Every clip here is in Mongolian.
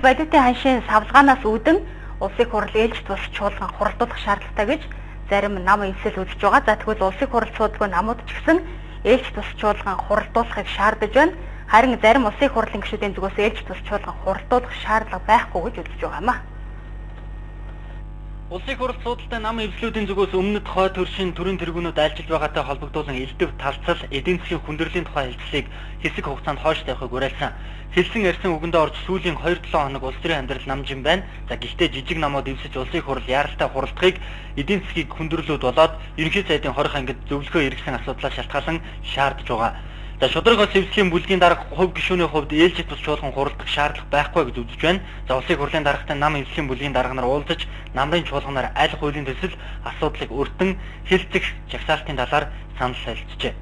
Бодитын ханшийн савлгаанаас үүдэн улсыг хурал ээлж тус чуулган хуралдуулах шаардлагатай гэж зарим нам эвсэл үзэж байгаа. За тэгвэл улсыг хурал суудгүй намууд ч гэсэн ээлж тус чуулган хуралдуулахыг шаардаж байна. Харин зарим улсыг хурлын гишүүдийн зүгээс ээлж тус чуулган хуралдуулах шаардлага байхгүй гэж үзэж байгаа юм а. Улсыг хурал суудалтай нам эвслүүдийн зүгээс өмнөд хой төршин төрийн тэргүүнүүд айлчилж байгаатай холбогдуулан элдв талцал эдийн засгийн хүндрлийн тухай хэлцлийг хэсэг хугацаанд хойш тавихыг уриалсан. Хэлсэн ярьсан үгэндээ орж сүүлийн 2-7 хоног улс төрийн амьдрал намжин байна. За гэхдээ жижиг намууд эвсэж улсыг хурал яаралтай хуралдахыг эдийн засгийг хүндрэлүүд болоод ерөнхий сайдын 20 ангид зөвлөгөө иргэсэн асуудлаар шалтгаалan шаардж байгаа. За шудраг ус эвслийн бүлгийн дарга хувь гишүүний хувьд ээлж тус чуулган хуралдах шаардлага байхгүй гэж үзэж байна. За улсыг хурлын даргатай нам эвслийн бүлгийн дарга нар уулзаж намрын чуулганаар аль хуулийн төсөл асуудлыг өртөн хэлцэх жагсаалтын талаар санал солилцжээ.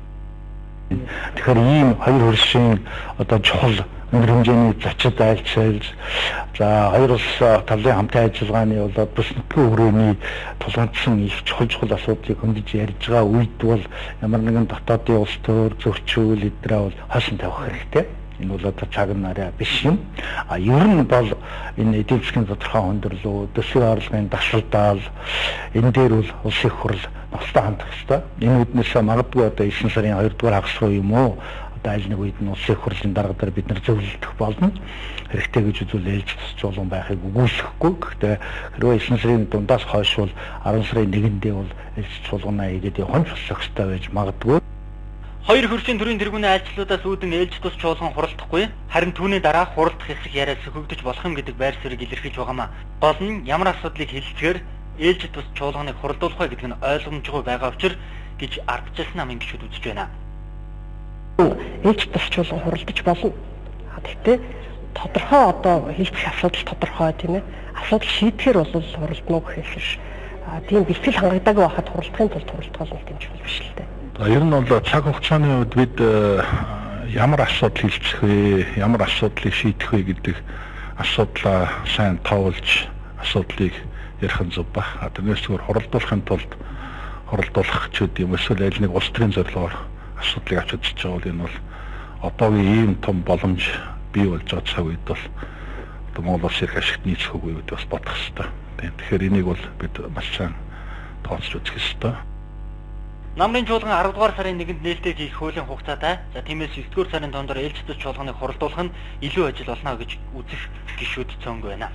Тэгэхээр ийм хоёр хөршийн одоо чухал өндөр хэмжээний зочид айлчилж за хоёр улс талын хамтын ажиллагааны болоод бүс нутгийн хүрээний тулгамдсан их чухал асуудлыг хөндөж ярьж байгаа үед бол ямар нэгэн дотоодын улс төр зөрчил эдрээ бол хойсон тавих хэрэгтэй. Энэ бол одоо цагнаараа биш юм. Ер нь бол энэ эдийн засгийн тодорхой хөндөрлөө, төсвийн орлогын дасалдаал энэ дээр бол улсын хурал ноцтой хандах ёстой. Энэ үднээс магадгүй одоо 9 сарын 2 дугаар хагас руу юм уу? Одоо аль нэг үед нь улсын хурлын дарга дээр бид нар зөвлөлдөх болно. Хэрэгтэй гэж үзвэл ээлж тус чуулган байхыг үгүйсэхгүй. Гэхдээ хэрвээ 9 сарын дундаас хойш бол 10 сарын 1-ндээ бол ээлж чуулганаа хийгээд явах ёстой байж магадгүй. Хоёр хөршийн төрийн тэргүүний айлчлалуудаас үүдэн ээлж тус чуулган хуралдахгүй, харин түүний дараа хуралдах хэсэг яриа сөхөгдөж болох юм гэдэг байр суурийг илэрхийлж байгаамаа. Гол нь ямар асуудлыг хэлцгээр ээлж тус чуулганыг хуралдуулах вэ гэдэг нь ойлгомжгүй байгаа учраас гэж ардчилсан намын гишүүд үзэж байна. Ээлж тус чуулган хуралдаж болно. Гэхдээ тодорхой одоо хэлцэх асуудал тодорхой тийм ээ. Асуудал шийдэхээр бол хуралдана гэхээс биш. Тийм бэлтгэл хангагдаагүй байхад хуралдахын тулд хуралдах бол тийм чухал биш л дээ. Ер нь бол цаг хугацааны үед бид ямар асуудал хэлцэх вэ, ямар асуудлыг шийдэх вэ гэдэг асуудлаа сайн тоолж асуудлыг ярих нь зөв ба. Тэрнээс зүгээр хуралдуулахын тулд хуралдуулах ч үгүй юм эсвэл аль нэг улс төрийн зорилгоор асуудлыг авч үзэж байгаа бол энэ бол одоогийн ийм том боломж бий болж байгаа цаг үед бол Монгол улс их ашигт нийцэх үгүй гэдэг бас бодох хэрэгтэй. Тэгэхээр энийг бол бид маш сайн тооцож үзэх хэрэгтэй. Намрын чуулган 10 дугаар сарын 1-нд нээлттэй хийх хуулийн хугацаатай. За тиймээс 9 дугаар сарын дондор ээлж тус чуулганыг хуралдуулах нь илүү ажил болно гэж үзэх гишүүд цөөнг байна.